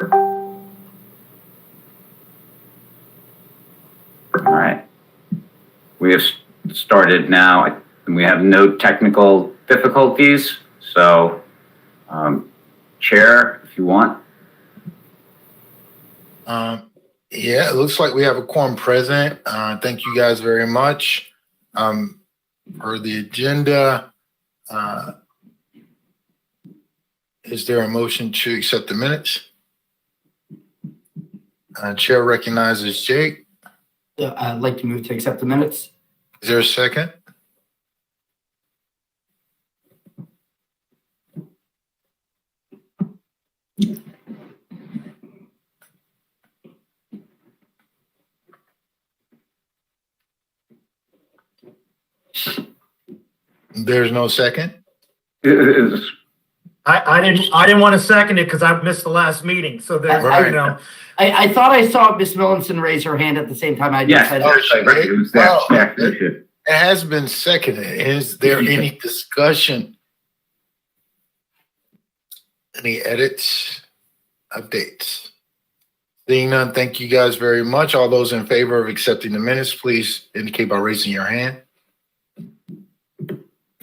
All right. We have started now, and we have no technical difficulties. So, Chair, if you want. Yeah, it looks like we have a quorum present. Thank you guys very much. For the agenda, is there a motion to accept the minutes? Chair recognizes Jake. I'd like to move to accept the minutes. Is there a second? There's no second. I didn't want to second it because I missed the last meeting. So there's, Right. you know, I thought I saw Miss Millinson raise her hand at the same time I did. Yes, It has been seconded. Is there any discussion? Any edits? Updates? Seeing none, thank you guys very much. All those in favor of accepting the minutes, please indicate by raising your hand.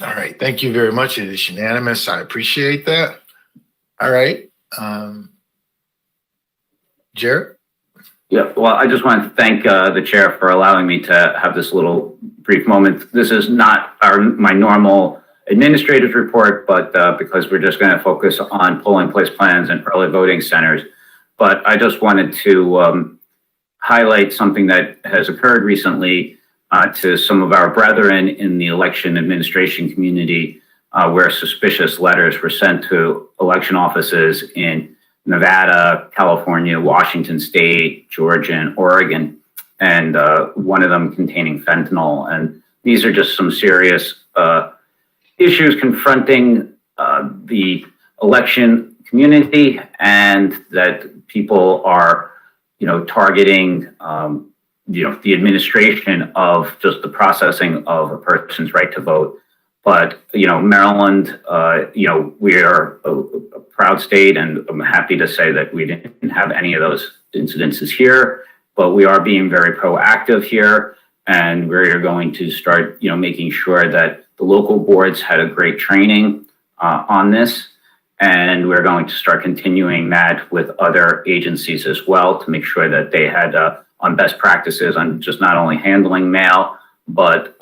All right, thank you very much. It is unanimous. I appreciate that. All right. Jared? Yeah, well, I just want to thank the chair for allowing me to have this little brief moment. This is not my normal administrative report, but because we're just going to focus on polling place plans and early voting centers. But I just wanted to highlight something that has occurred recently to some of our brethren in the election administration community, where suspicious letters were sent to election offices in Nevada, California, Washington State, Georgia, and Oregon, and one of them containing fentanyl. And these are just some serious issues confronting the election community, and that people are, targeting, the administration of just the processing of a person's right to vote. But, Maryland, we are a proud state, and I'm happy to say that we didn't have any of those incidences here, but we are being very proactive here, and we're going to start, making sure that the local boards had a great training on this, and we're going to start continuing that with other agencies as well to make sure that they had on best practices on just not only handling mail, but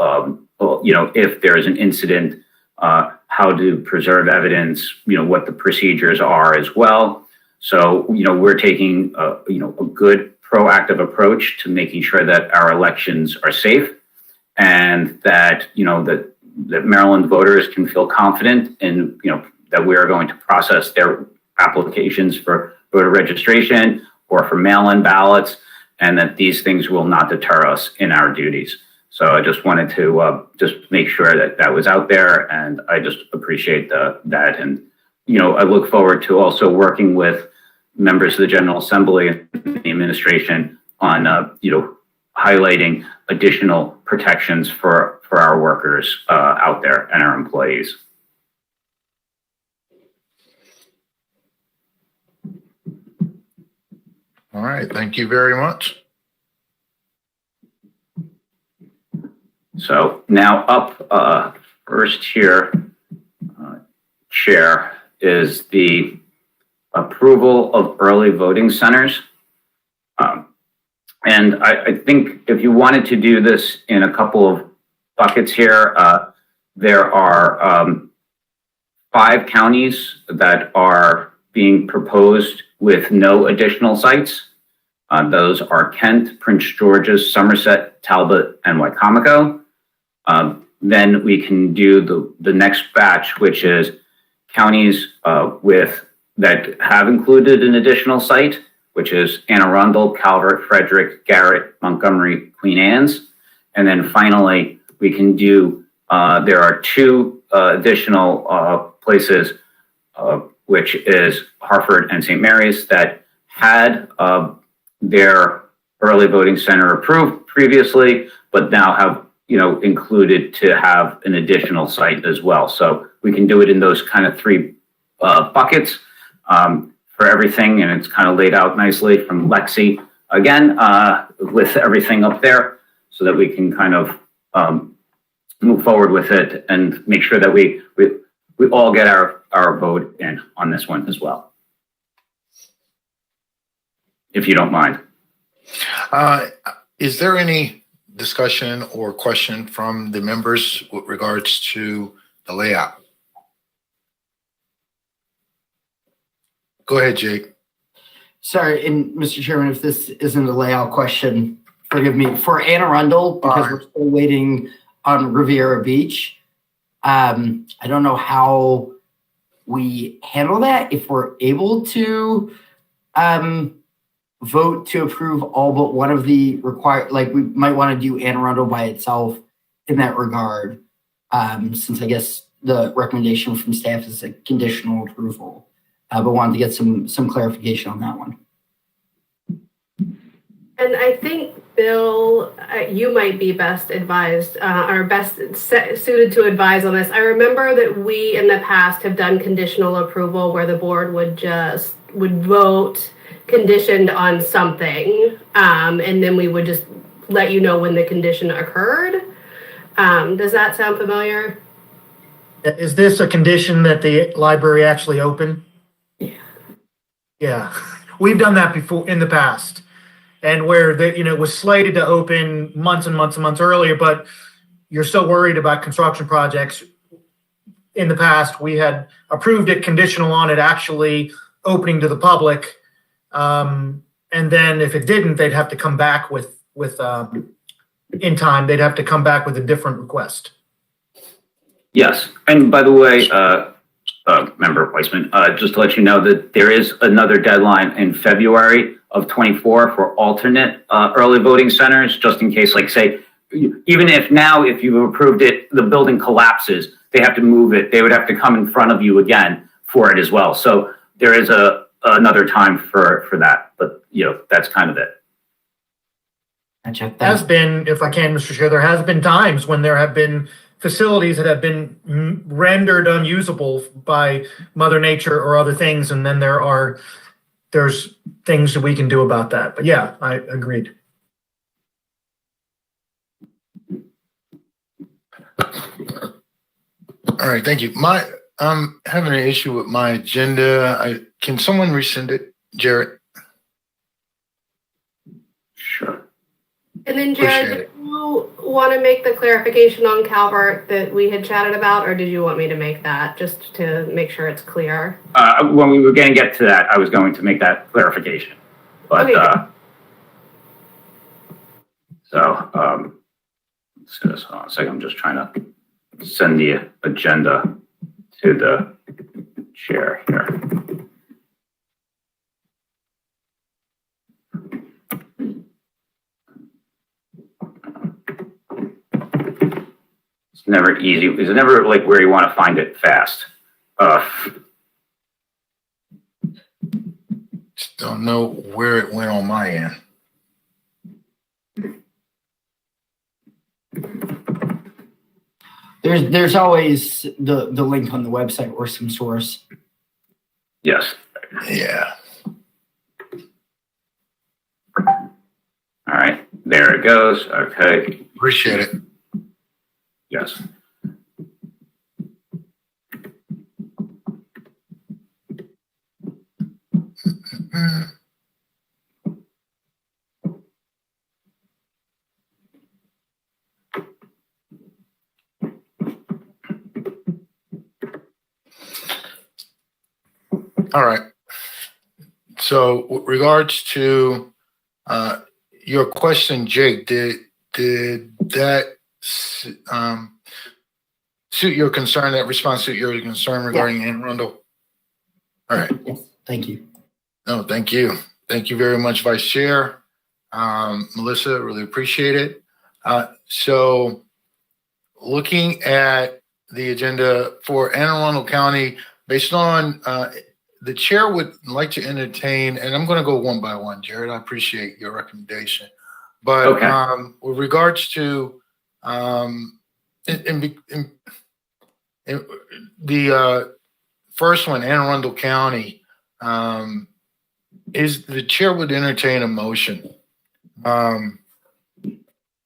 if there is an incident, how to preserve evidence, what the procedures are as well. So, we're taking, a good proactive approach to making sure that our elections are safe, and that, that Maryland voters can feel confident in, that we are going to process their applications for voter registration or for mail-in ballots, and that these things will not deter us in our duties. So I just wanted to just make sure that that was out there, and I just appreciate that. And, I look forward to also working with members of the General Assembly and the administration on, highlighting additional protections for our workers out there and our employees. All right, thank you very much. So now up first here, Chair, is the approval of early voting centers. And I think if you wanted to do this in a couple of buckets here, there are 5 counties that are being proposed with no additional sites. Those are Kent, Prince George's, Somerset, Talbot, and Wycomico. Then we can do the next batch, which is counties that have included an additional site, which is Anne Arundel, Calvert, Frederick, Garrett, Montgomery, Queen Anne's. And then finally, we can do, there are 2 additional places, which is Hartford and St. Mary's, that had their early voting center approved previously, but now have, included to have an additional site as well. So we can do it in those kind of 3 buckets. for everything, and it's kind of laid out nicely from Lexi again, with everything up there, so that we can kind of move forward with it and make sure that we all get our vote in on this one as well. If you don't mind. Is there any discussion or question from the members with regards to the layout? Go ahead, Jake. Sorry, and Mr. Chairman, if this isn't a layout question, forgive me. For Anne Arundel, because we're still waiting on Riviera Beach, I don't know how we handle that. If we're able to vote to approve all but one of the required, like we might want to do Anne Arundel by itself in that regard, since I guess the recommendation from staff is a conditional approval. But wanted to get some clarification on that one. And I think, Bill, you might be best advised, or best suited to advise on this. I remember that we in the past have done conditional approval where the board would vote conditioned on something, and then we would just let you know when the condition occurred. Does that sound familiar? Is this a condition that the library actually open? Yeah, we've done that before in the past, and where it was slated to open months and months and months earlier, but you're so worried about construction projects. In the past, we had approved it conditional on it actually opening to the public, and then if it didn't, they'd have to come back with in time. They'd have to come back with a different request. Yes, and by the way, Member Weissman, just to let you know that there is another deadline in February of 24 for alternate early voting centers, just in case, like say, even if now, if you've approved it, the building collapses, they have to move it. They would have to come in front of you again for it as well. So there is another time for that, but that's kind of it. Gotcha. Has been, if I can, Mr. Chair, there has been times when there have been facilities that have been rendered unusable by Mother Nature or other things, and then there's things that we can do about that. But yeah, I agreed. All right, thank you. I'm having an issue with my agenda. Can someone resend it, Jared? Sure. And then, Appreciate Jared, it. did you want to make the clarification on Calvert that we had chatted about, or did you want me to make that just to make sure it's clear? When we were going to get to that, I was going to make that clarification. But, Okay. Let's do this. Hold on a second. I'm just trying to send the agenda to the chair here. It's never easy. It's never like where you want to find it fast. Just don't know where it went on my end. There's always the link on the website or some source. Yes. Yeah. All right. There it goes. Okay. Appreciate it. Yes. All right. So with regards to your question, Jake, did that suit your concern, that response suit your concern regarding Anne Arundel? All right. Yes, thank you. No, thank you. Thank you very much, Vice Chair. Melissa, really appreciate it. So looking at the agenda for Anne Arundel County, based on the chair would like to entertain, and I'm going to go one by one, Jared. I appreciate your recommendation. But Okay. With regards to in the first one, Anne Arundel County, Is the chair would entertain a motion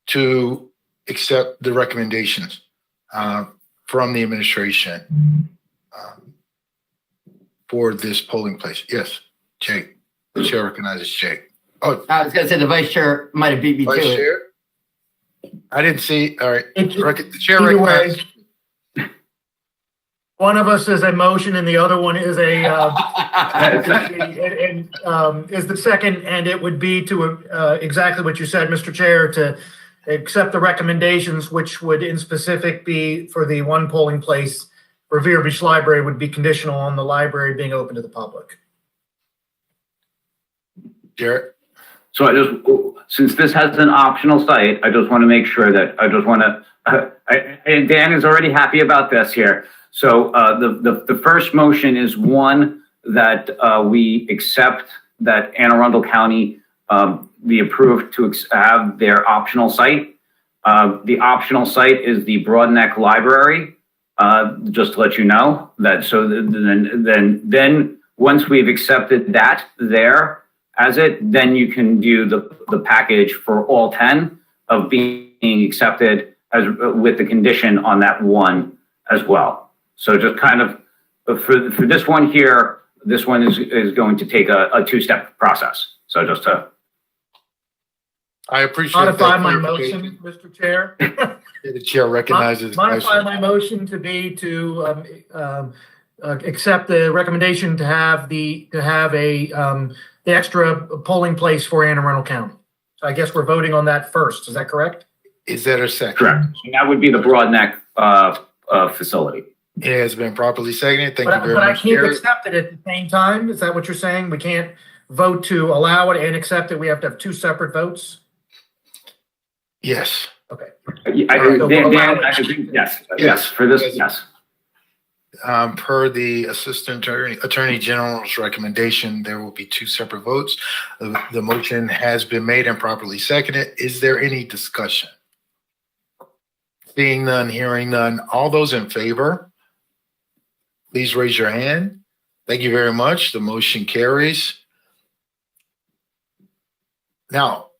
to accept the recommendations from the administration for this polling place. Yes, Jake. The chair recognizes Jake. Oh, I was going to say the vice chair might have beat me to Vice it. Chair? I didn't see. All right. The chair Either way. recognizes. One of us is a motion and the other one is a, is the second, and it would be to exactly what you said, Mr. Chair, to accept the recommendations, which would in specific be for the one polling place, Revere Beach Library would be conditional on the library being open to the public. Jarrett? So I just, since this has an optional site, I just want to make sure that, and Dan is already happy about this here. So the first motion is one that we accept that Anne Arundel County be approved to have their optional site. The optional site is the Broadneck Library. Just to let you know that. So then once we've accepted that there as it, then you can do the package for all 10 of being accepted as with the condition on that one as well. So just kind of for this one here, this one is going to take a two-step process. So just to I appreciate Modify that my clarification. motion, Mr. Chair. The chair recognizes. Modify my motion to be to accept the recommendation to have the extra polling place for Anne Arundel County. So I guess we're voting on that first. Is that correct? Is that a second? correct. And that would be the Broadneck facility. It has been properly seconded. Thank you But very I much, can't Jarrett. accept it at the same time. Is that what you're saying? We can't vote to allow it and accept it. We have to have two separate votes. Yes. Okay. Dan, I think, yes, for this, yes. Per the Assistant Attorney General's recommendation, there will be two separate votes. The motion has been made and properly seconded. Is there any discussion? Seeing none, hearing none. All those in favor, please raise your hand. Thank you very much. The motion carries. Now,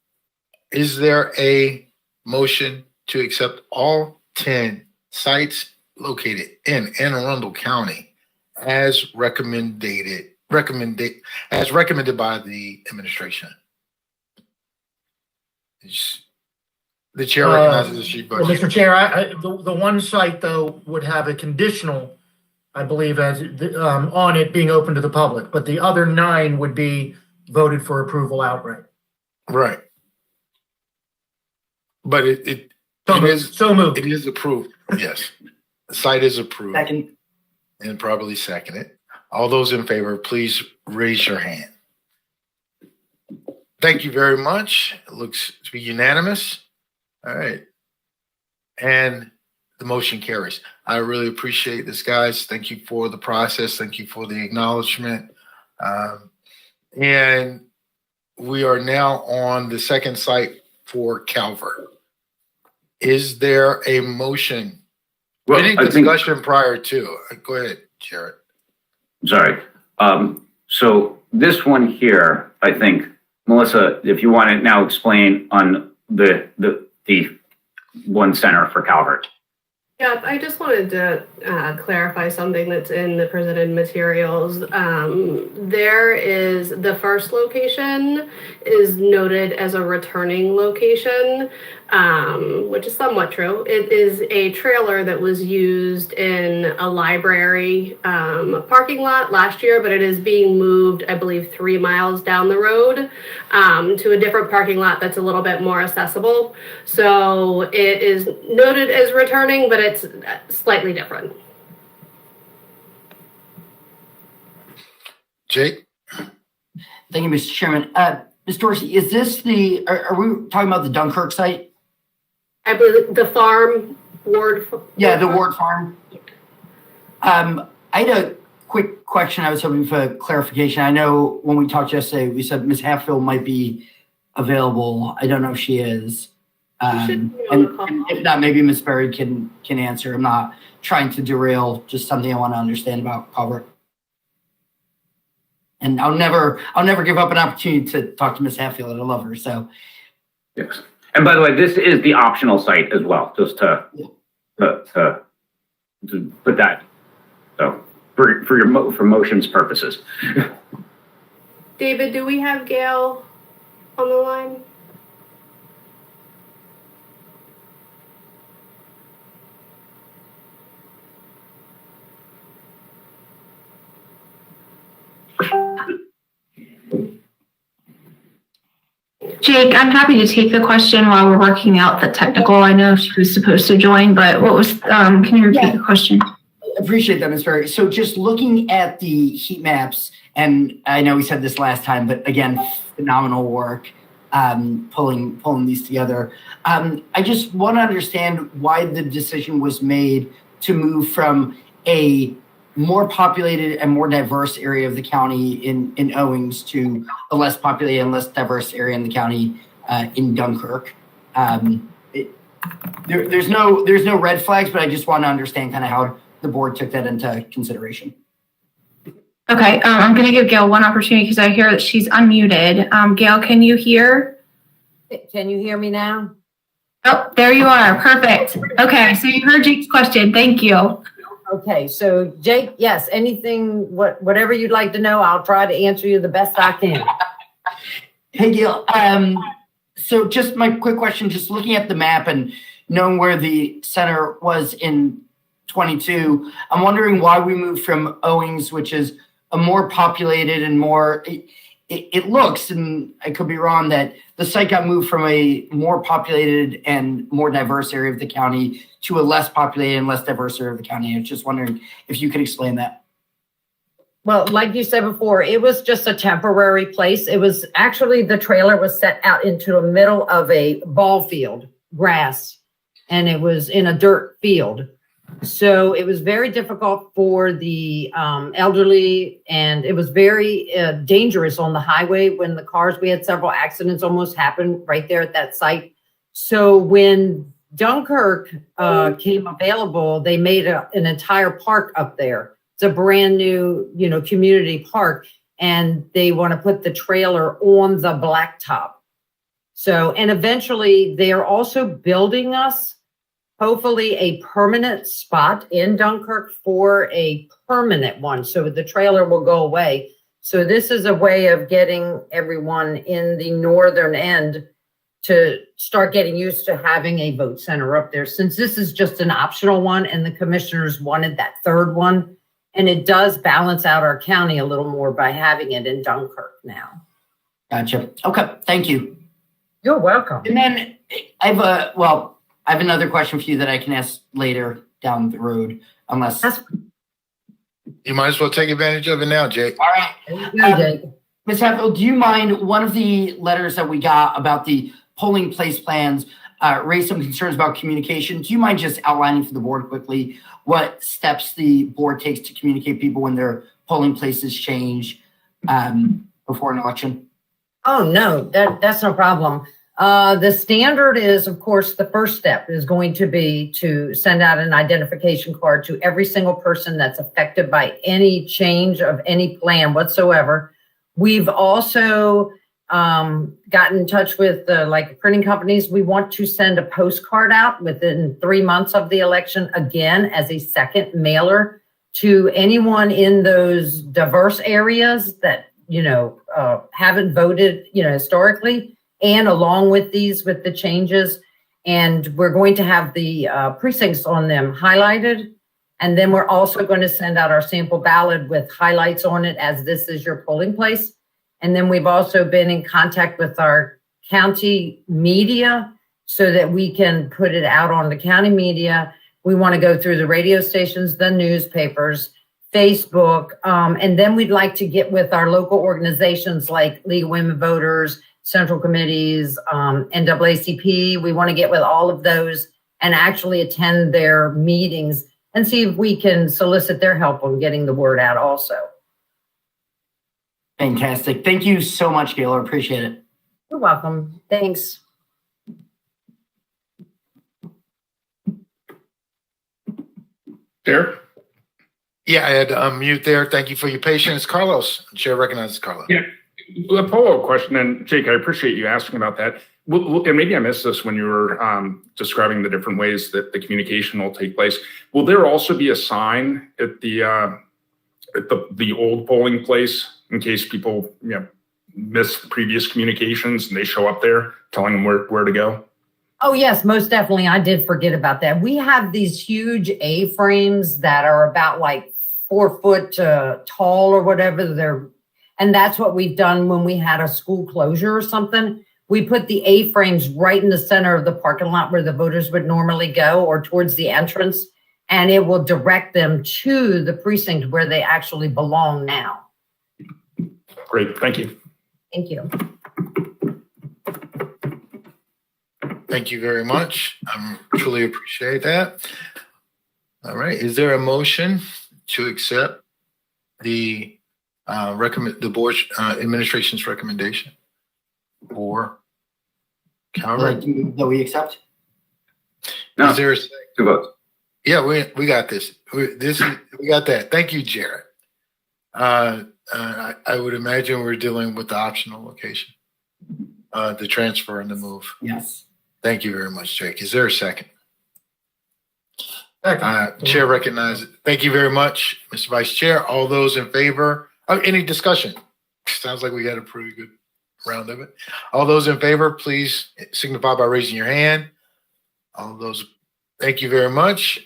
is there a motion to accept all 10 sites located in Anne Arundel County as recommended by the administration? The chair recognizes the sheet. Well, Mr. Chair, the one site though would have a conditional, I believe, as on it being open to the public, but the other 9 would be voted for approval outright. Right. But it So moved. It is approved. Yes. The site is approved Second. and probably seconded. All those in favor, please raise your hand. Thank you very much. It looks to be unanimous. All right. And the motion carries. I really appreciate this, guys. Thank you for the process. Thank you for the acknowledgement. And we are now on the second site for Calvert. Is there a motion? Well, Any I think- discussion prior to? Go ahead, Jared. Sorry. So this one here, I think, Melissa, if you want to now explain on the one center for Calvert. Yeah, I just wanted to clarify something that's in the presented materials. There is the first location is noted as a returning location, which is somewhat true. It is a trailer that was used in a library parking lot last year, but it is being moved, I believe, 3 miles down the road to a different parking lot that's a little bit more accessible. So it is noted as returning, but it's slightly different. Jake? Thank you, Mr. Chairman. Ms. Dorsey, is this are we talking about the Dunkirk site? I believe the farm ward. Yeah, the Ward Farm. I had a quick question. I was hoping for clarification. I know when we talked yesterday, we said Ms. Hatfield might be available. I don't know if she is. She should be on the call. And if not, maybe Ms. Berry can answer. I'm not trying to derail, just something I want to understand about Calvert. And I'll never give up an opportunity to talk to Miss Hatfield. I love her. So Yes. And by the way, this is the optional site as well, just to put that, so for motions purposes. David, do we have Gail on the line? Jake, I'm happy to take the question while we're working out the technical. I know she was supposed to join, but what was, can you repeat the question? appreciate that, Ms. Berry. So just looking at the heat maps, and I know we said this last time, but again, phenomenal work pulling these together. I just want to understand why the decision was made to move from a more populated and more diverse area of the county in Owings to a less populated and less diverse area in the county in Dunkirk. There's no red flags, but I just want to understand kind of how the board took that into consideration. Okay, I'm going to give Gail one opportunity because I hear that she's unmuted. Gail, can you hear? Can you hear me now? Oh, there you are. Perfect. Okay, so you heard Jake's question. Thank you. Okay, so Jake, yes, whatever you'd like to know, I'll try to answer you the best I can. Hey, Gail. So just my quick question, just looking at the map and knowing where the center was in 22, I'm wondering why we moved from Owings, which is a more populated and more, it looks, and I could be wrong, that the site got moved from a more populated and more diverse area of the county to a less populated and less diverse area of the county. I was just wondering if you could explain that. Well, like you said before, it was just a temporary place. It was actually, the trailer was set out into the middle of a ball field, grass, and it was in a dirt field. So it was very difficult for the elderly, and it was very dangerous on the highway when the cars, we had several accidents almost happen right there at that site. So when Dunkirk came available, they made an entire park up there. It's a brand new, community park, and they want to put the trailer on the blacktop. So, and eventually they are also building us hopefully a permanent spot in Dunkirk for a permanent one. So the trailer will go away. So this is a way of getting everyone in the northern end to start getting used to having a vote center up there, since this is just an optional one and the commissioners wanted that third one. And it does balance out our county a little more by having it in Dunkirk now. Gotcha. Okay. Thank you. You're welcome. And then I have another question for you that I can ask later down the road, unless. You might as well take advantage of it now, Jake. All right. Ms. Hatfield, do you mind, one of the letters that we got about the polling place plans raised some concerns about communication. Do you mind just outlining for the board quickly what steps the board takes to communicate people when their polling places change before an election? Oh, no, that's no problem. The standard is, of course, the first step is going to be to send out an identification card to every single person that's affected by any change of any plan whatsoever. We've also gotten in touch with printing companies. We want to send a postcard out within 3 months of the election, again, as a second mailer to anyone in those diverse areas that, haven't voted, historically, and along with the changes. And we're going to have the precincts on them highlighted. And then we're also going to send out our sample ballot with highlights on it as this is your polling place. And then we've also been in contact with our county media so that we can put it out on the county media. We want to go through the radio stations, the newspapers, Facebook, and then we'd like to get with our local organizations like League of Women Voters, Central Committees, NAACP. We want to get with all of those and actually attend their meetings and see if we can solicit their help on getting the word out also. Fantastic. Thank you so much, Gail. I appreciate it. You're welcome. Thanks. Chair? Yeah, I had to unmute there. Thank you for your patience. Carlos, Chair recognizes Carlos. Yeah. A follow-up question, and Jake, I appreciate you asking about that. And maybe I missed this when you were describing the different ways that the communication will take place. Will there also be a sign at the old polling place in case people miss previous communications and they show up there telling them where to go? Oh, yes, most definitely. I did forget about that. We have these huge A-frames that are about like 4 foot tall or whatever. And that's what we've done when we had a school closure or something. We put the A-frames right in the center of the parking lot where the voters would normally go or towards the entrance, and it will direct them to the precinct where they actually belong now. Great, thank you. Thank you. Thank you very much. I truly appreciate that. All right. Is there a motion to accept the board's administration's recommendation for I'd Calvert? like to move that we accept. No, Is there a, 2 votes. yeah, we got this. We got that. Thank you, Jared. I would imagine we're dealing with the optional location, the transfer and the move. Yes. Thank you very much, Jake. Is there a second? Second. Chair recognizes. Thank you very much, Mr. Vice Chair. All those in favor? Any discussion? Sounds like we got a pretty good round of it. All those in favor, please signify by raising your hand. All those. Thank you very much.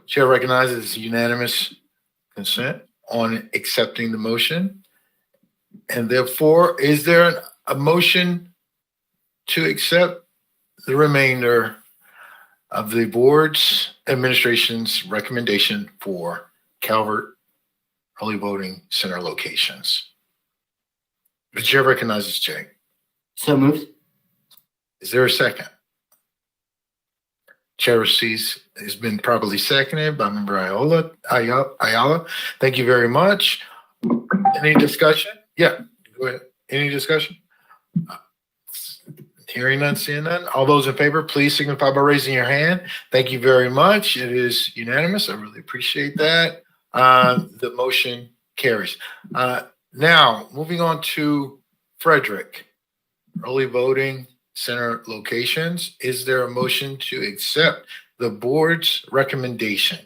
Chair recognizes unanimous consent on accepting the motion. And therefore, is there a motion to accept the remainder of the board's administration's recommendation for Calvert early voting center locations? The chair recognizes Jay. So moved. Is there a second? Chair sees has been properly seconded by member Ayala. Thank you very much. Any discussion? Yeah, go ahead. Any discussion? Hearing none, seeing none. All those in favor, please signify by raising your hand. Thank you very much. It is unanimous. I really appreciate that. The motion carries. Now, moving on to Frederick. Early voting center locations. Is there a motion to accept the board's recommendation?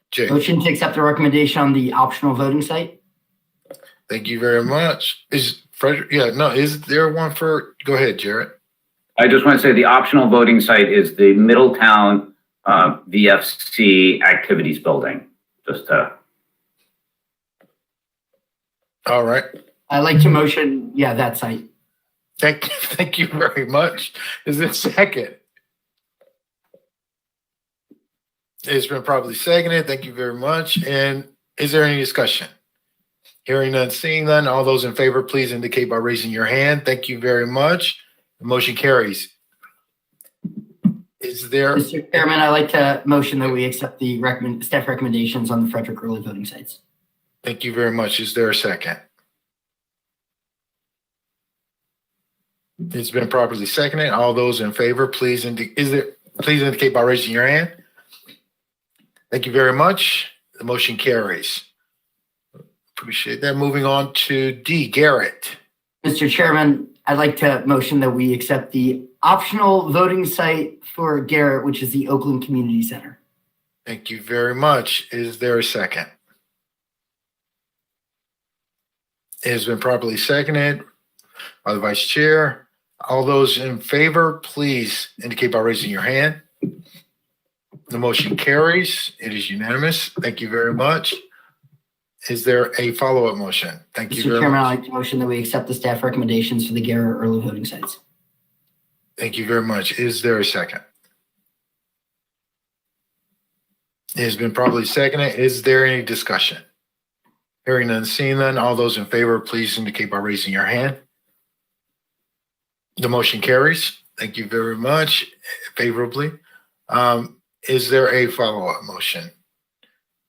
Jay, Motion to accept the recommendation on the optional voting site. thank you very much. Is Frederick, is there one for, go ahead, Jared. I just want to say the optional voting site is the Middletown VFC Activities Building. Just to. All right. I'd like to motion, that site. Thank you very much. Is there a second? It's been properly seconded. Thank you very much. And is there any discussion? Hearing none, seeing none. All those in favor, please indicate by raising your hand. Thank you very much. The motion carries. Is there? Mr. Chairman, I'd like to motion that we accept the staff recommendations on the Frederick early voting sites. Thank you very much. Is there a second? It's been properly seconded. All those in favor, please indicate by raising your hand. Thank you very much. The motion carries. Appreciate that. Moving on to D, Garrett. Mr. Chairman, I'd like to motion that we accept the optional voting site for Garrett, which is the Oakland Community Center. Thank you very much. Is there a second? It has been properly seconded by the Vice Chair. All those in favor, please indicate by raising your hand. The motion carries. It is unanimous. Thank you very much. Is there a follow-up motion? Thank you Mr. very Chairman, I'd much. like to motion that we accept the staff recommendations for the Garrett early voting sites. Thank you very much. Is there a second? It has been properly seconded. Is there any discussion? Hearing none, seeing none. All those in favor, please indicate by raising your hand. The motion carries. Thank you very much. Favorably. Is there a follow-up motion?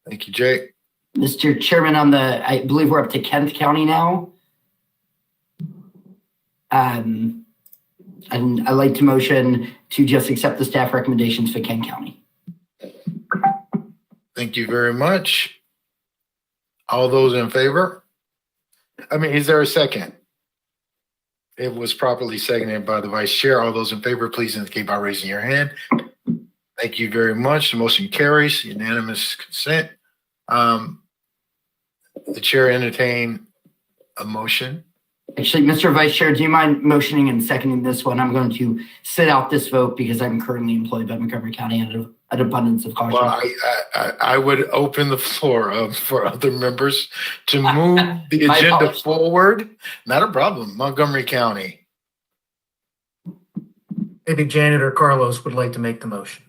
Thank you, Jake. Mr. Chairman, I believe we're up to Kent County now. And I'd like to motion to just accept the staff recommendations for Kent County. Thank you very much. All those in favor? Is there a second? It was properly seconded by the vice chair. All those in favor, please indicate by raising your hand. Thank you very much. The motion carries, unanimous consent. The chair entertain a motion. Actually, Mr. Vice Chair, do you mind motioning and seconding this one? I'm going to sit out this vote because I'm currently employed by Montgomery County out of an abundance of caution. Well, I would open the floor up for other members to move the My agenda apologies. forward. Not a problem. Montgomery County. Maybe Janet or Carlos would like to make the motion.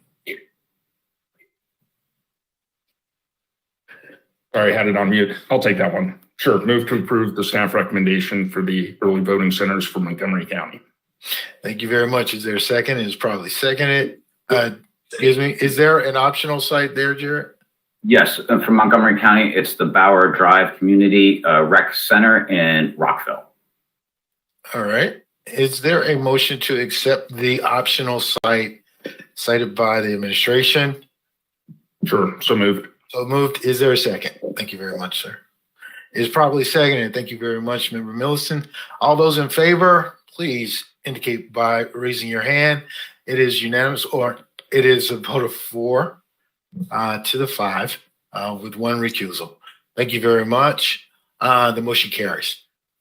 Sorry, I had it on mute. I'll take that one. Sure. Move to approve the staff recommendation for the early voting centers for Montgomery County. Thank you very much. Is there a second? It is probably seconded. Excuse me. Is there an optional site there, Jared? Yes, from Montgomery County, it's the Bauer Drive Community Rec Center in Rockville. All right. Is there a motion to accept the optional site cited by the administration? Sure. So moved. So moved. Is there a second? Thank you very much, sir. It is probably seconded. Thank you very much, Member Millicent. All those in favor, please indicate by raising your hand. It is unanimous, or it is a vote of 4 to the 5 with 1 recusal. Thank you very much. The motion carries.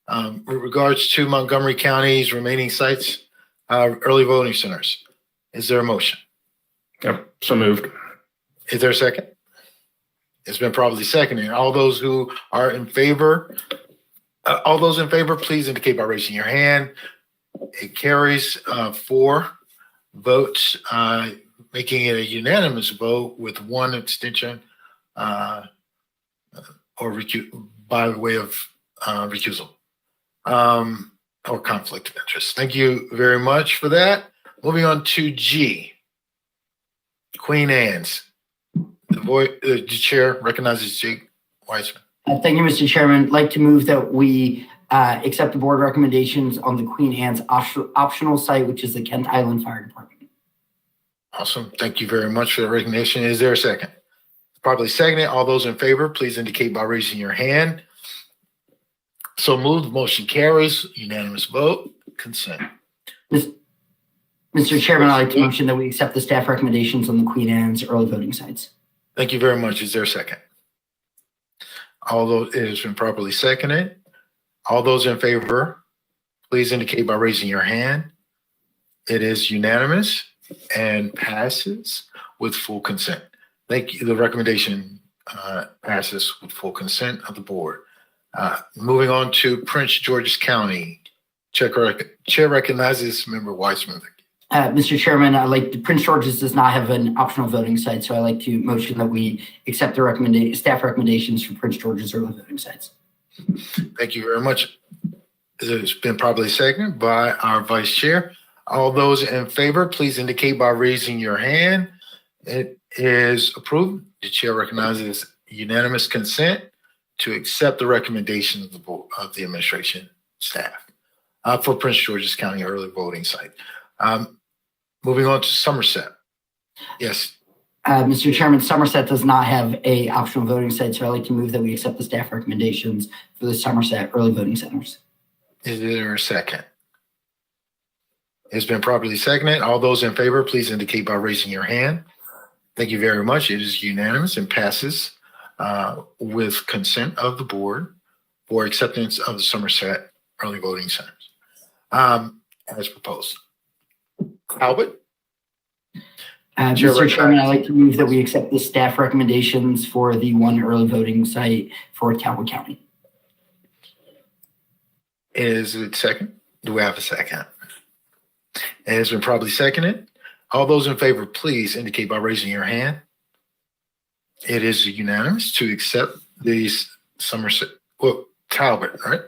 With regards to Montgomery County's remaining sites, early voting centers, is there a motion? Yep. So moved. Is there a second? It's been probably seconded. All those who are in favor, please indicate by raising your hand. It carries 4 votes, making it a unanimous vote with 1 abstention by way of recusal or conflict of interest. Thank you very much for that. Moving on to G, Queen Anne's. The chair recognizes Jake Weissman. Thank you, Mr. Chairman. I'd like to move that we accept the board recommendations on the Queen Anne's optional site, which is the Kent Island Fire Department. Awesome. Thank you very much for the recognition. Is there a second? Probably seconded. All those in favor, please indicate by raising your hand. So moved. Motion carries. Unanimous vote. Consent. Mr. Chairman, I'd like to motion that we accept the staff recommendations on the Queen Anne's early voting sites. Thank you very much. Is there a second? Although it has been properly seconded, all those in favor, please indicate by raising your hand. It is unanimous and passes with full consent. Thank you. The recommendation passes with full consent of the board. Moving on to Prince George's County. Chair recognizes Member Weissman. Mr. Chairman, Prince George's does not have an optional voting site, so I'd like to motion that we accept the staff recommendations for Prince George's early voting sites. Thank you very much. It's been properly seconded by our vice chair. All those in favor, please indicate by raising your hand. It is approved. The chair recognizes unanimous consent to accept the recommendations of the board, of the administration staff for Prince George's County early voting site. Moving on to Somerset. Yes. Mr. Chairman, Somerset does not have a optional voting site, so I'd like to move that we accept the staff recommendations for the Somerset early voting centers. Is there a second? It's been properly seconded. All those in favor, please indicate by raising your hand. Thank you very much. It is unanimous and passes with consent of the board for acceptance of the Somerset early voting centers as proposed. Albert? Mr. Chairman, I'd like to move that we accept the staff recommendations for the 1 early voting site for Talbot County. Is it second? Do we have a second? It has been probably seconded. All those in favor, please indicate by raising your hand. It is unanimous to accept these Somerset, Talbot, right?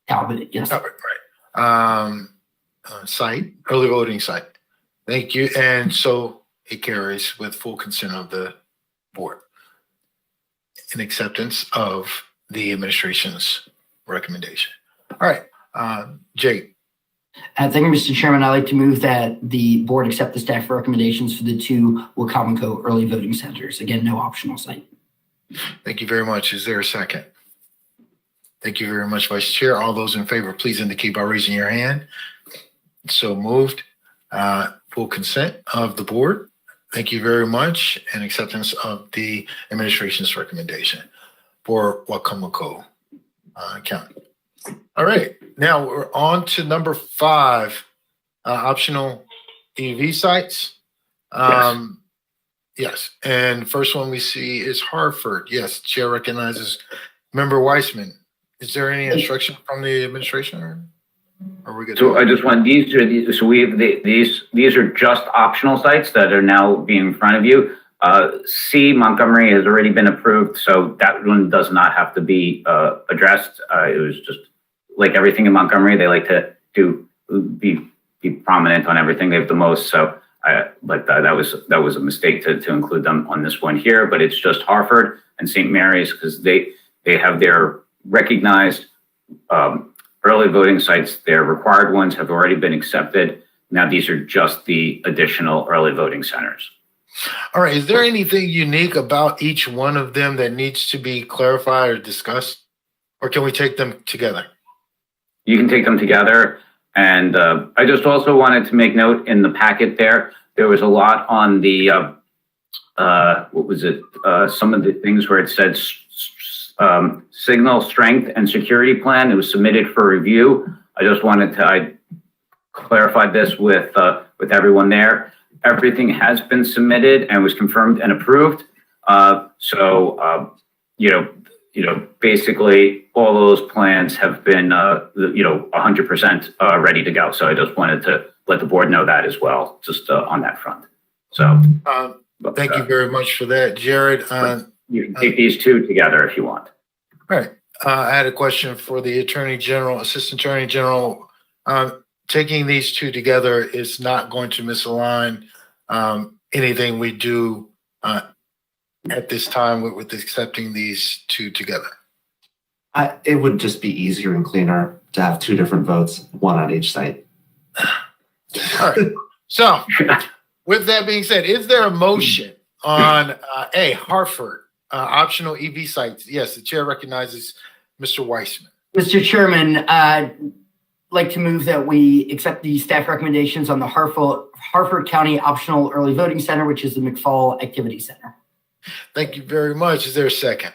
Talbot, yes. Talbot, right. Site, early voting site. Thank you. And so it carries with full consent of the board in acceptance of the administration's recommendation. All right. Jake. Thank you, Mr. Chairman. I'd like to move that the board accept the staff recommendations for the 2 Wacomico early voting centers. Again, no optional site. Thank you very much. Is there a second? Thank you very much, Vice Chair. All those in favor, please indicate by raising your hand. So moved. Full consent of the board. Thank you very much, and acceptance of the administration's recommendation for Wacomico County. All right, now we're on to number 5, optional EV sites. Yes, and first one we see is Hartford. Yes, Chair recognizes Member Weissman. Is there any instruction from the administration, or are we good? So I just want, these are just optional sites that are now being in front of you. C, Montgomery has already been approved, so that one does not have to be addressed. It was just like everything in Montgomery, they like to be prominent on everything. They have the most, so but that was a mistake to include them on this one here. But it's just Hartford and St. Mary's because they have their recognized early voting sites. Their required ones have already been accepted. Now these are just the additional early voting centers. All right. Is there anything unique about each one of them that needs to be clarified or discussed, or can we take them together? You can take them together. And I just also wanted to make note in the packet there was a lot on the, what was it? Some of the things where it said signal strength and security plan. It was submitted for review. I just wanted to, I clarified this with everyone there. Everything has been submitted and was confirmed and approved. Basically all those plans have been, 100% ready to go. So I just wanted to let the board know that as well, just on that front. So thank you very much for that, Jared. You can take these two together if you want. All right. I had a question for the Attorney General, Assistant Attorney General. Taking these two together is not going to misalign anything we do at this time with accepting these two together. It would just be easier and cleaner to have 2 different votes, one on each site. All right. So with that being said, is there a motion on Hartford optional EV sites? Yes, the chair recognizes Mr. Weissman. Mr. Chairman, I'd like to move that we accept the staff recommendations on the Hartford County Optional Early Voting Center, which is the McFall Activity Center. Thank you very much. Is there a second?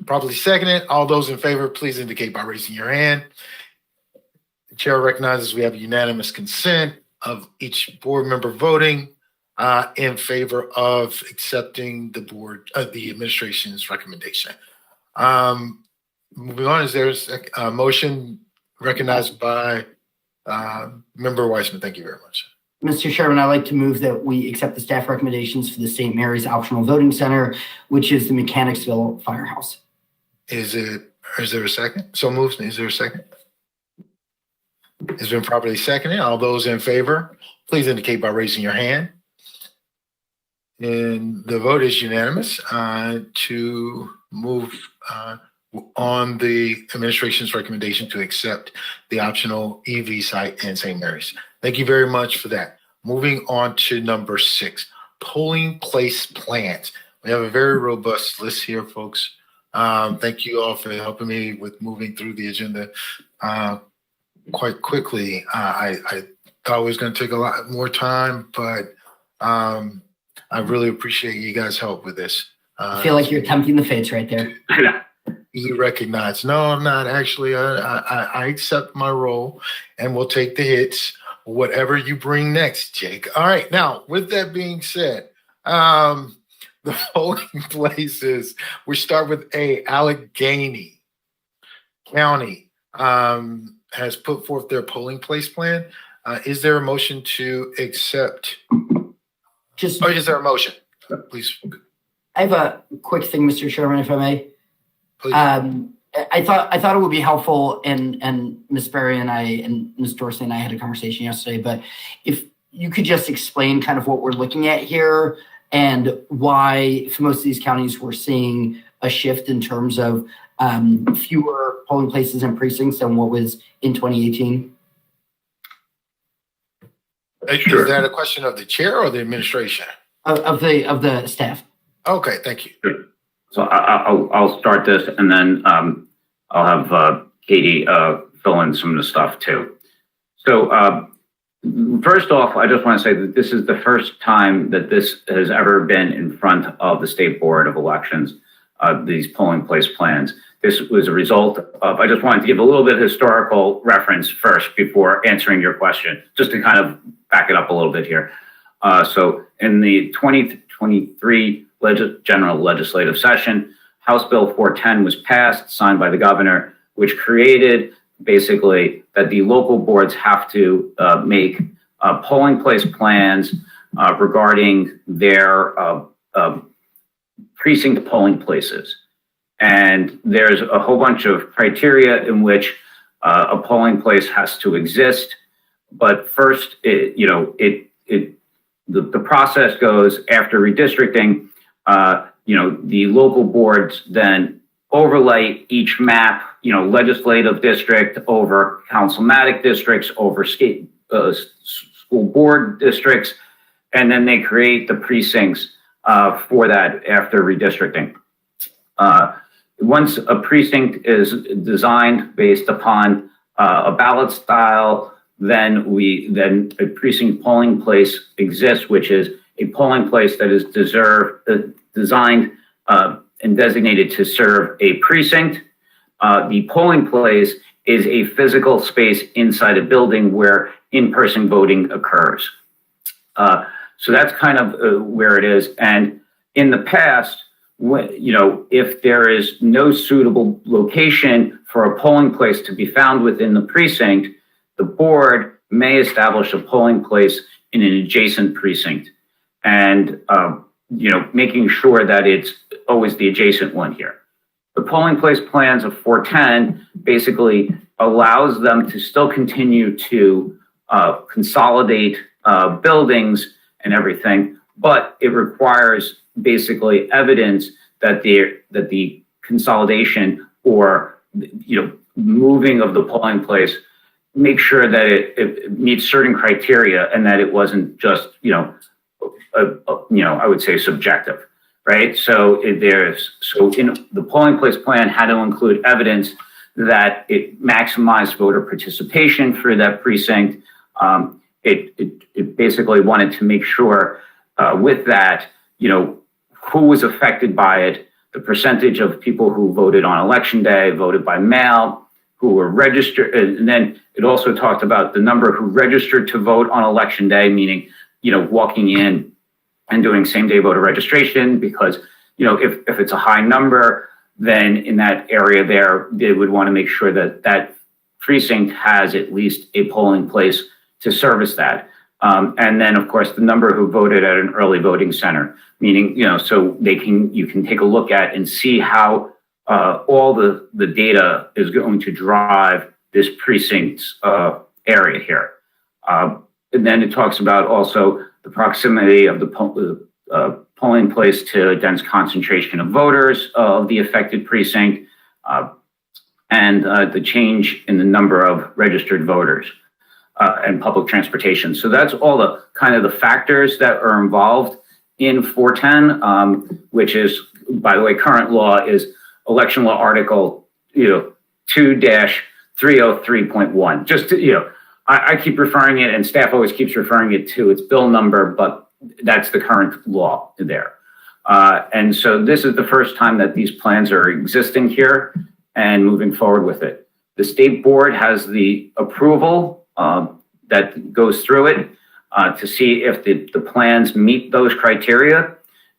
Properly seconded. All those in favor, please indicate by raising your hand. The chair recognizes we have unanimous consent of each board member voting in favor of accepting the administration's recommendation. Moving on, is there a motion recognized by Member Weissman? Thank you very much. Mr. Chairman, I'd like to move that we accept the staff recommendations for the St. Mary's Optional Voting Center, which is the Mechanicsville Firehouse. Is there a second? So moved. Is there a second? It's been properly seconded. All those in favor, please indicate by raising your hand. And the vote is unanimous to move on the administration's recommendation to accept the optional EV site in St. Mary's. Thank you very much for that. Moving on to number 6, polling place plans. We have a very robust list here, folks. Thank you all for helping me with moving through the agenda quite quickly. I thought it was going to take a lot more time, but I really appreciate you guys' help with this. I feel like you're tempting the fates right there. You recognize. No, I'm not. Actually, I accept my role and we'll take the hits, whatever you bring next, Jake. All right. Now, with that being said, the polling places, we start with Allegheny County has put forth their polling place plan. Is there a motion to accept? Is there a motion? Please. I have a quick thing, Mr. Chairman, if I may. Please. I thought it would be helpful, and Ms. Berry and I and Ms. Dorsey and I had a conversation yesterday, but if you could just explain kind of what we're looking at here and why for most of these counties we're seeing a shift in terms of fewer polling places and precincts than what was in 2018. Sure. Is that a question of the chair or the administration? Of the staff. Okay, thank you. So I'll start this and then I'll have Katie fill in some of the stuff too. So first off, I just want to say that this is the first time that this has ever been in front of the State Board of Elections, these polling place plans. This was a result of, I just wanted to give a little bit of historical reference first before answering your question, just to kind of back it up a little bit here. So in the 2023 general legislative session, House Bill 410 was passed, signed by the governor, which created basically that the local boards have to make polling place plans regarding their precinct polling places. And there's a whole bunch of criteria in which a polling place has to exist. But first, the process goes after redistricting. The local boards then overlay each map, legislative district over councilmatic districts over school board districts, and then they create the precincts for that after redistricting. Once a precinct is designed based upon a ballot style, then a precinct polling place exists, which is a polling place that is designed and designated to serve a precinct. The polling place is a physical space inside a building where in-person voting occurs. So that's kind of where it is. And in the past, if there is no suitable location for a polling place to be found within the precinct, the board may establish a polling place in an adjacent precinct, and making sure that it's always the adjacent one here. The polling place plans of 410 basically allows them to still continue to consolidate buildings and everything, but it requires basically evidence that the consolidation or moving of the polling place make sure that it meets certain criteria and that it wasn't just I would say subjective, right? So in the polling place plan had to include evidence that it maximized voter participation for that precinct. It basically wanted to make sure with that, who was affected by it, the percentage of people who voted on election day, voted by mail, who were registered. And then it also talked about the number who registered to vote on election day, meaning, walking in and doing same day voter registration, because, if it's a high number, then in that area there, they would want to make sure that that precinct has at least a polling place to service that. And then, of course, the number who voted at an early voting center, meaning, so you can take a look at and see how all the data is going to drive this precinct's area here. And then it talks about also the proximity of the polling place to a dense concentration of voters of the affected precinct, and the change in the number of registered voters. And public transportation. So that's all the kind of the factors that are involved in 410, which is, by the way, current law is election law article, 2-303.1. Just to, I keep referring it, and staff always keeps referring it to its bill number, but that's the current law there. And so this is the first time that these plans are existing here and moving forward with it. The state board has the approval that goes through it to see if the plans meet those criteria.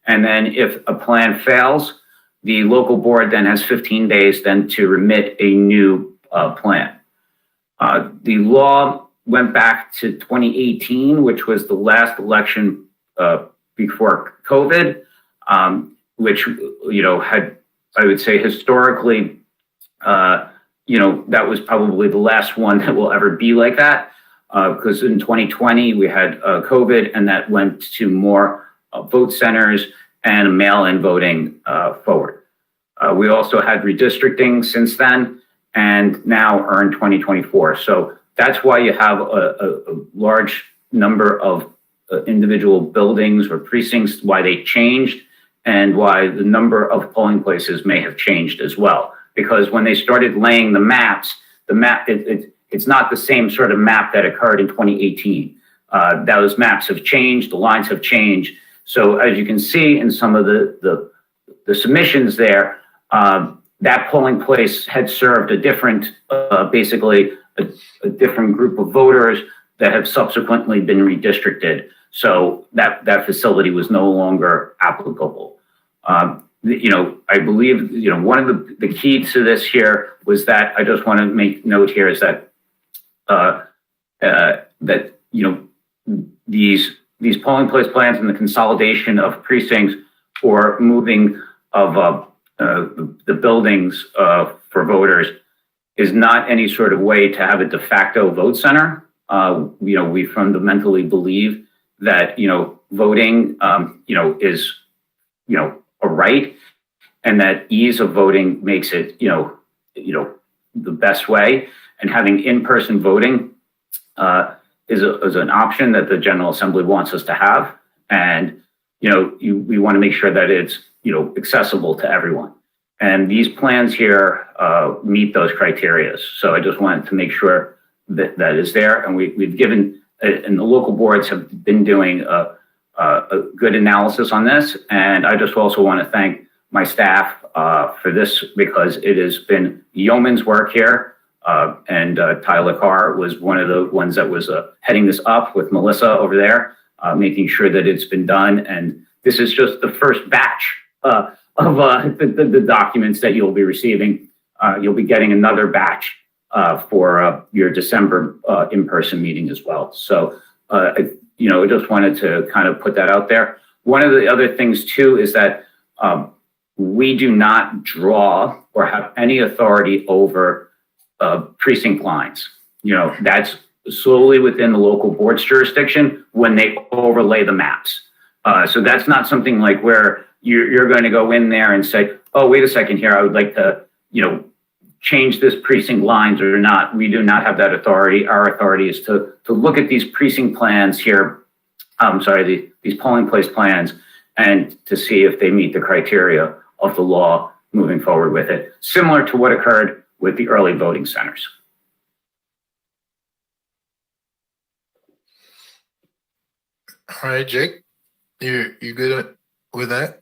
And then if a plan fails, the local board then has 15 days then to remit a new plan. The law went back to 2018, which was the last election before COVID, which, had, I would say historically, that was probably the last one that will ever be like that, because in 2020 we had COVID, and that went to more vote centers and mail-in voting forward. We also had redistricting since then, and now are in 2024. So that's why you have a large number of individual buildings or precincts, why they changed. and why the number of polling places may have changed as well. Because when they started laying the maps, it's not the same sort of map that occurred in 2018. Those maps have changed, the lines have changed. So as you can see in some of the submissions there, that polling place had served a different, basically a different group of voters that have subsequently been redistricted. So that facility was no longer applicable. I believe, one of the keys to this here was that I just want to make note here is that, these polling place plans and the consolidation of precincts or moving of the buildings for voters is not any sort of way to have a de facto vote center. We fundamentally believe that, voting, is, a right, and that ease of voting makes it, the best way. And having in-person voting is an option that the General Assembly wants us to have. And, we want to make sure that it's, accessible to everyone. And these plans here meet those criteria. So I just wanted to make sure that that is there. And we've given, and the local boards have been doing a good analysis on this. And I just also want to thank my staff for this, because it has been yeoman's work here. And Tyler Carr was one of the ones that was heading this up with Melissa over there, making sure that it's been done. And this is just the first batch of the documents that you'll be receiving. You'll be getting another batch for your December in-person meeting as well. So, I just wanted to kind of put that out there. One of the other things too is that we do not draw or have any authority over precinct lines. That's solely within the local board's jurisdiction when they overlay the maps. So that's not something like where you're going to go in there and say, oh, wait a second here, I would like to, change this precinct lines or not. We do not have that authority. Our authority is to look at these precinct plans here, these polling place plans, and to see if they meet the criteria of the law moving forward with it, similar to what occurred with the early voting centers. All right, Jake, you good with that?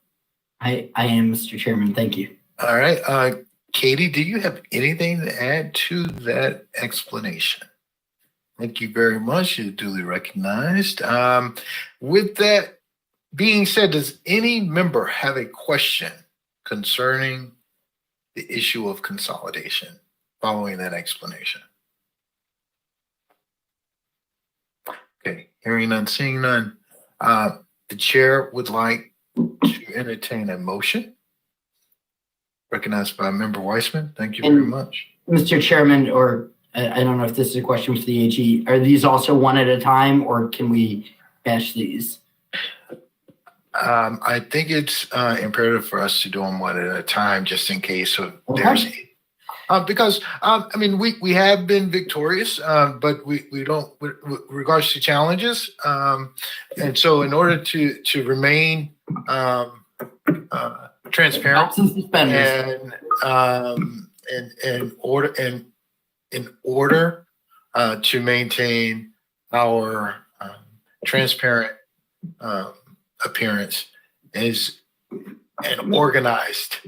I am, Mr. Chairman. Thank you. All right. Katie, do you have anything to add to that explanation? Thank you very much. You're duly recognized. With that being said, does any member have a question concerning the issue of consolidation following that explanation? Okay, hearing none, seeing none. The chair would like to entertain a motion. Recognized by Member Weissman. Thank you very much. Mr. Chairman, or I don't know if this is a question for the AG, are these also one at a time, or can we bash these? I think it's imperative for us to do them one at a time, just in case of there's because we have been victorious, but we don't with regards to challenges, and so in order to remain transparent and in order to maintain our transparent appearance is an organized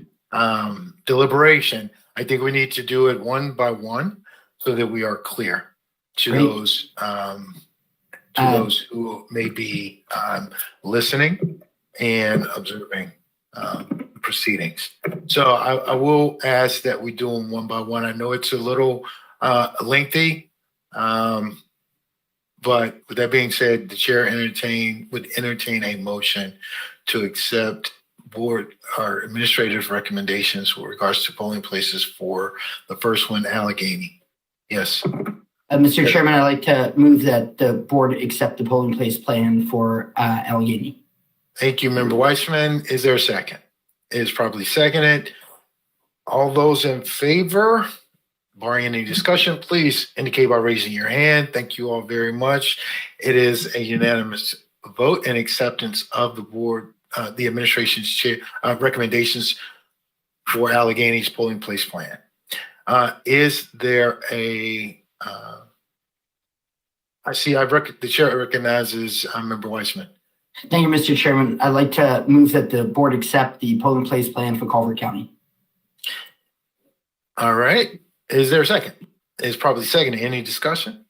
deliberation. I think we need to do it one by one so that we are clear to those who may be listening and observing proceedings. So I will ask that we do them one by one. I know it's a little lengthy, but with that being said, the chair would entertain a motion to accept board or administrative recommendations with regards to polling places for the first one, Allegheny. Yes. Mr. Chairman, I'd like to move that the board accept the polling place plan for Allegheny. Thank you, Member Weissman. Is there a second? It is probably seconded. All those in favor, barring any discussion, please indicate by raising your hand. Thank you all very much. It is a unanimous vote and acceptance of the board the administration's recommendations for Allegany's polling place plan. Is there a, I see the chair recognizes Member Weissman. Thank you, Mr. Chairman. I'd like to move that the board accept the polling place plan for Culver County. All right. Is there a second? It's probably second. Any discussion?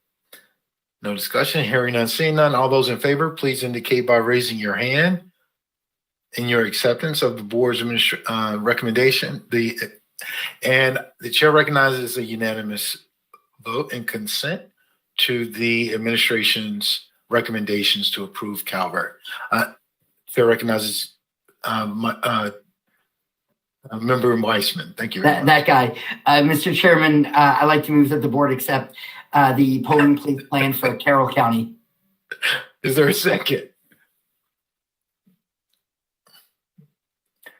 No discussion. Hearing none, seeing none. All those in favor, please indicate by raising your hand in your acceptance of the board's recommendation. And the chair recognizes a unanimous vote and consent to the administration's recommendations to approve Calvert. Chair recognizes Member Weissman. Thank you. That guy. Mr. Chairman, I'd like to move that the board accept the polling place plan for Carroll County. Is there a second?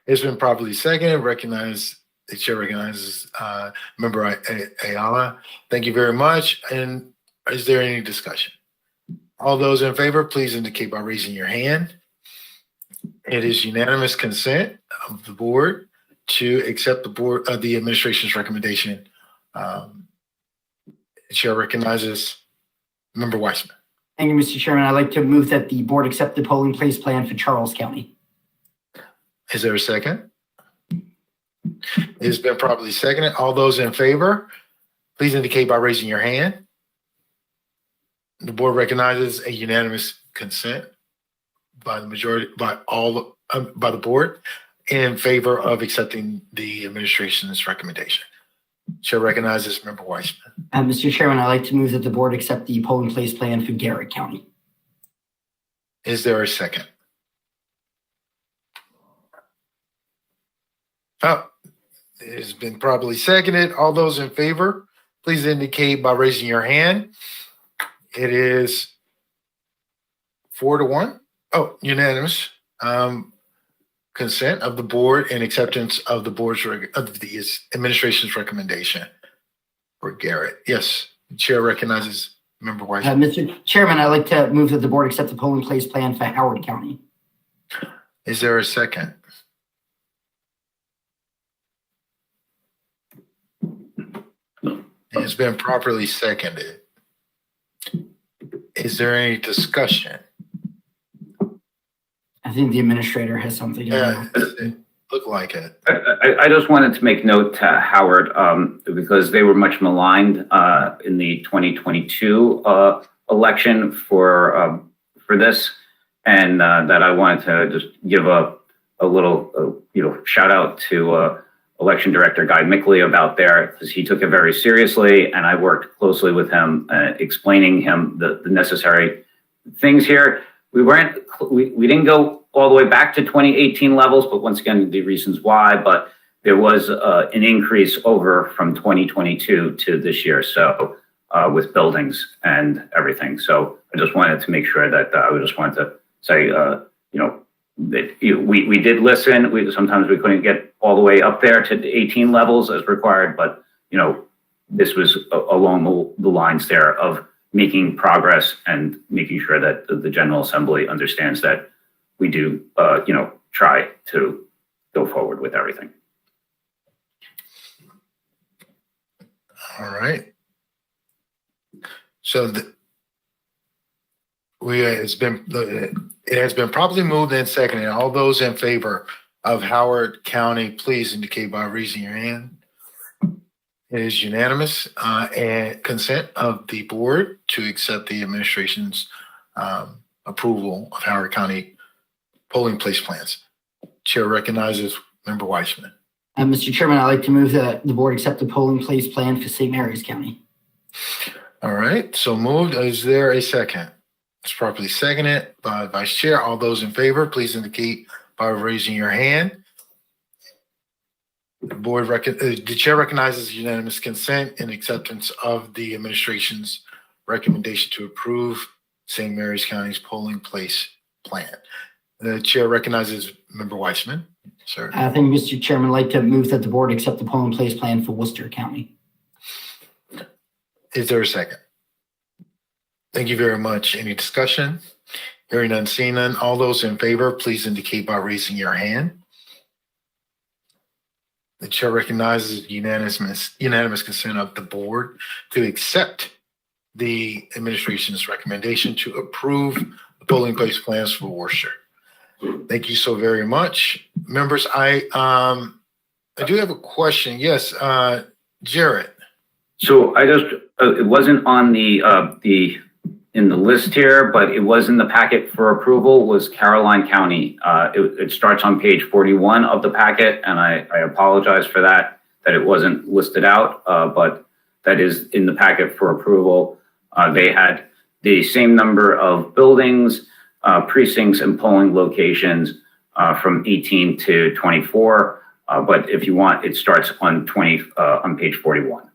It's been properly seconded. The chair recognizes Member Ayala. Thank you very much. And is there any discussion? All those in favor, please indicate by raising your hand. It is unanimous consent of the board to accept the administration's recommendation. The chair recognizes Member Weissman. Thank you, Mr. Chairman. I'd like to move that the board accept the polling place plan for Charles County. Is there a second? It's been properly seconded. All those in favor, please indicate by raising your hand. The board recognizes a unanimous consent by the majority, by the board in favor of accepting the administration's recommendation. Chair recognizes Member Weissman. Mr. Chairman, I'd like to move that the board accept the polling place plan for Garrett County. Is there a second? Oh, it has been properly seconded. All those in favor, please indicate by raising your hand. It is 4-1. Oh, unanimous consent of the board and acceptance of the administration's recommendation for Garrett. Yes, the chair recognizes Member Weissman. Mr. Chairman, I'd like to move that the board accept the polling place plan for Howard County. Is there a second? It's been properly seconded. Is there any discussion? I think the administrator has something. Yeah, it looked like it. I just wanted to make note to Howard, because they were much maligned in the 2022 election for this, and that I wanted to just give a little shout out to Election Director Guy Mickley about there, because he took it very seriously, and I worked closely with him, explaining him the necessary things here. We didn't go all the way back to 2018 levels, but once again, the reasons why, but there was an increase over from 2022 to this year. So with buildings and everything. So I just wanted to make sure that I just wanted to say, that we did listen. Sometimes we couldn't get all the way up there to the 18 levels as required, but this was along the lines there of making progress and making sure that the General Assembly understands that we do, try to go forward with everything. All right. So it has been properly moved and seconded. All those in favor of Howard County, please indicate by raising your hand. It is unanimous and consent of the board to accept the administration's approval of Howard County polling place plans. Chair recognizes Member Weissman. Mr. Chairman, I'd like to move that the board accept the polling place plan for St. Mary's County. All right, so moved. Is there a second? It's properly seconded by Vice Chair. All those in favor, please indicate by raising your hand. The chair recognizes unanimous consent and acceptance of the administration's recommendation to approve St. Mary's County's polling place plan. The chair recognizes Member Weissman. Sir. I think, Mr. Chairman, I'd like to move that the board accept the polling place plan for Worcester County. Is there a second? Thank you very much. Any discussion? Hearing none, seeing none. All those in favor, please indicate by raising your hand. The chair recognizes unanimous consent of the board to accept the administration's recommendation to approve the polling place plans for Worcester. Thank you so very much. Members, I do have a question. Yes, Jared. So I just, it wasn't on in the list here, but it was in the packet for approval, was Caroline County. It starts on page 41 of the packet, and I apologize for that it wasn't listed out, but that is in the packet for approval. They had the same number of buildings, precincts, and polling locations from 18 to 24. But if you want, it starts on page 41.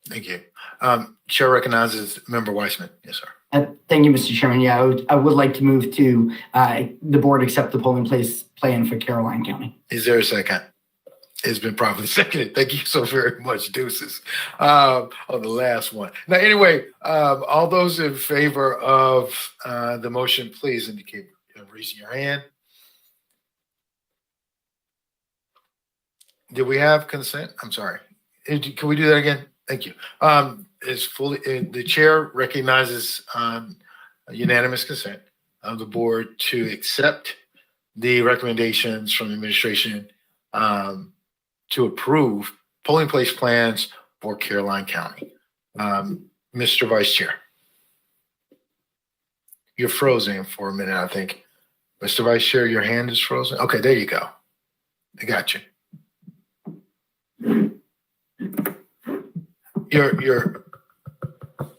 Thank you. Chair recognizes Member Weissman. Yes, sir. Thank you, Mr. Chairman. Yeah, I would like to move to the board accept the polling place plan for Caroline County. Is there a second? It's been properly seconded. Thank you so very much, Deuces, on the last one. Now, anyway, all those in favor of the motion, please indicate raising your hand. Did we have consent? I'm sorry. Can we do that again? Thank you. The chair recognizes unanimous consent of the board to accept the recommendations from the administration to approve polling place plans for Caroline County. Mr. Vice Chair. You're frozen for a minute, I think. Mr. Vice Chair, your hand is frozen. Okay, there you go. I got you. You're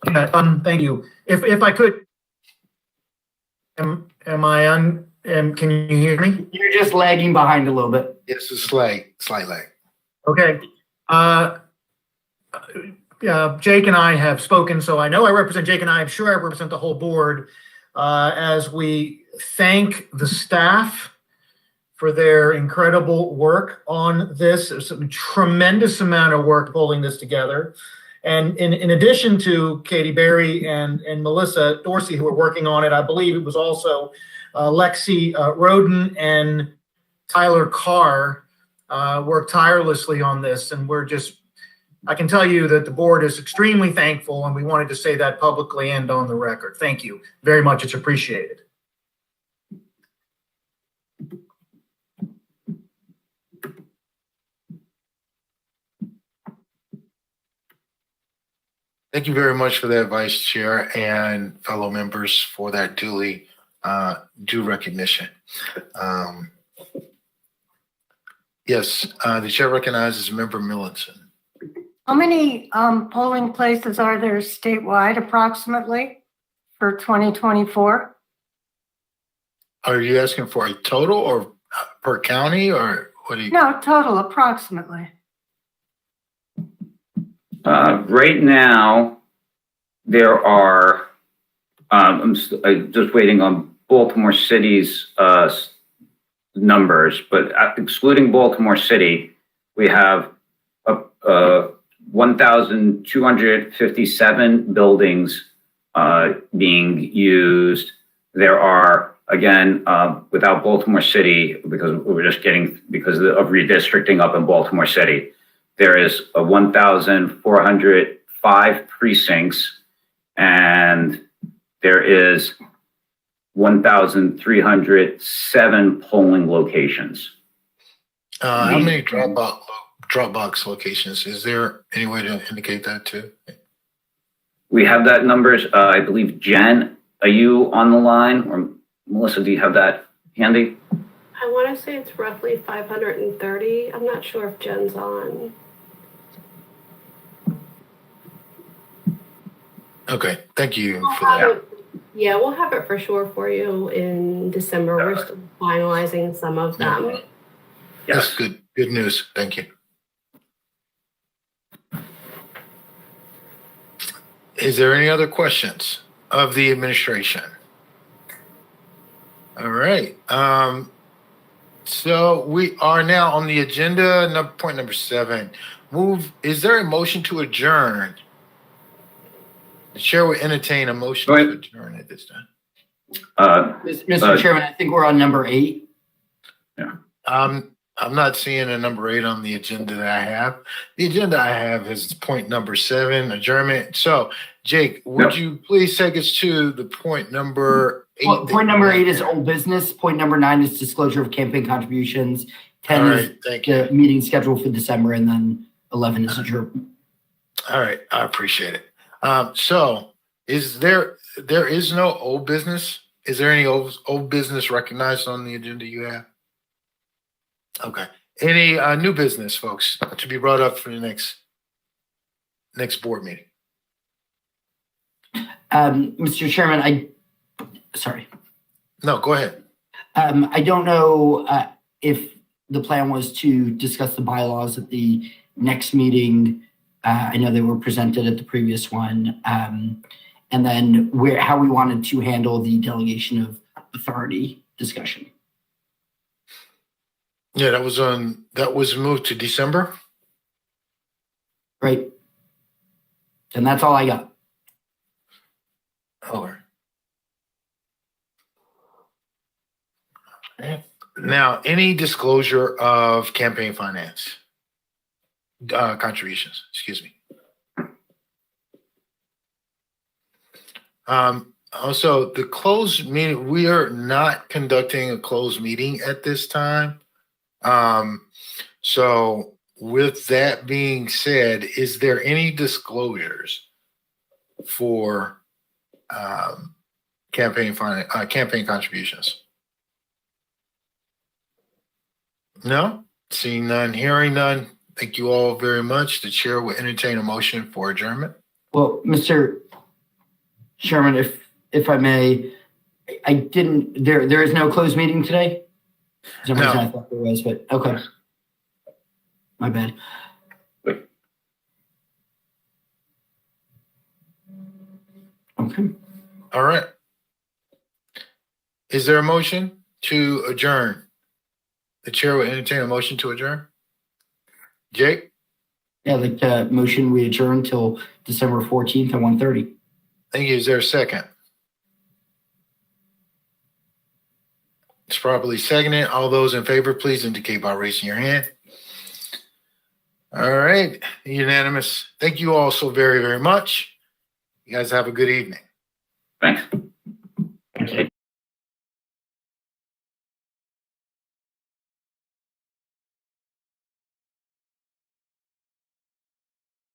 Yeah, thank you. If I could, am I on? Can you hear me? You're just lagging behind a little bit. Yes, a slight lag. Okay. Jake and I have spoken, so I know I represent Jake and I. I'm sure I represent the whole board as we thank the staff for their incredible work on this. There's a tremendous amount of work pulling this together. And in addition to Katie Berry and Melissa Dorsey, who are working on it, I believe it was also Lexi Roden and Tyler Carr worked tirelessly on this. And I can tell you that the board is extremely thankful, and we wanted to say that publicly and on the record. Thank you very much. It's appreciated. Thank you very much for that, Vice Chair, and fellow members for that due recognition. Yes, the chair recognizes Member Millicent. How many polling places are there statewide approximately for 2024? Are you asking for a total or per county, or what do you? No, total approximately. Right now, there are, I'm just waiting on Baltimore City's numbers, but excluding Baltimore City, we have 1,257 buildings being used. There are, again, without Baltimore City, because of redistricting up in Baltimore City, there is 1,405 precincts, and there is 1,307 polling locations. How many Dropbox locations? Is there any way to indicate that too? We have that numbers. I believe, Jen, are you on the line? Or Melissa, do you have that handy? I want to say it's roughly 530. I'm not sure if Jen's on. Okay, thank you for that. Yeah, we'll have it for sure for you in December. We're still finalizing some of them. Yes, good news. Thank you. Is there any other questions of the administration? All right. So we are now on the agenda, point number 7. Is there a motion to adjourn? The chair will entertain a motion to adjourn at this time. Mr. Chairman, I think we're on number 8. I'm not seeing a number 8 on the agenda that I have. The agenda I have is point number 7, adjournment. So, Jake, would you please take us to the point number 8? Well, point number 8 is old business. Point number 9 is disclosure of campaign contributions. 10 All is right, thank you. the meeting scheduled for December, and then 11 is adjournment. All right, I appreciate it. So, there is no old business? Is there any old business recognized on the agenda you have? Okay. Any new business, folks, to be brought up for the next board meeting? Mr. Chairman, sorry. No, go ahead. I don't know if the plan was to discuss the bylaws at the next meeting. I know they were presented at the previous one. And then how we wanted to handle the delegation of authority discussion. Yeah, that was moved to December. Right. And that's all I got. Okay. Now, any disclosure of campaign finance contributions, excuse me. Also, the closed meeting, we are not conducting a closed meeting at this time. So with that being said, is there any disclosures for campaign contributions? No? Seeing none, hearing none. Thank you all very much. The chair will entertain a motion for adjournment. Well, Mr. Chairman, if I may, I didn't, there is no closed meeting today? For some reason I thought there was, but okay. My bad. Okay. All right. Is there a motion to adjourn? The chair will entertain a motion to adjourn. Jake? Yeah, like the motion, we adjourn till December 14th at 1:30. Thank you. Is there a second? It's properly seconded. All those in favor, please indicate by raising your hand. All right. Unanimous. Thank you all so very, very much. You guys have a good evening. Thanks.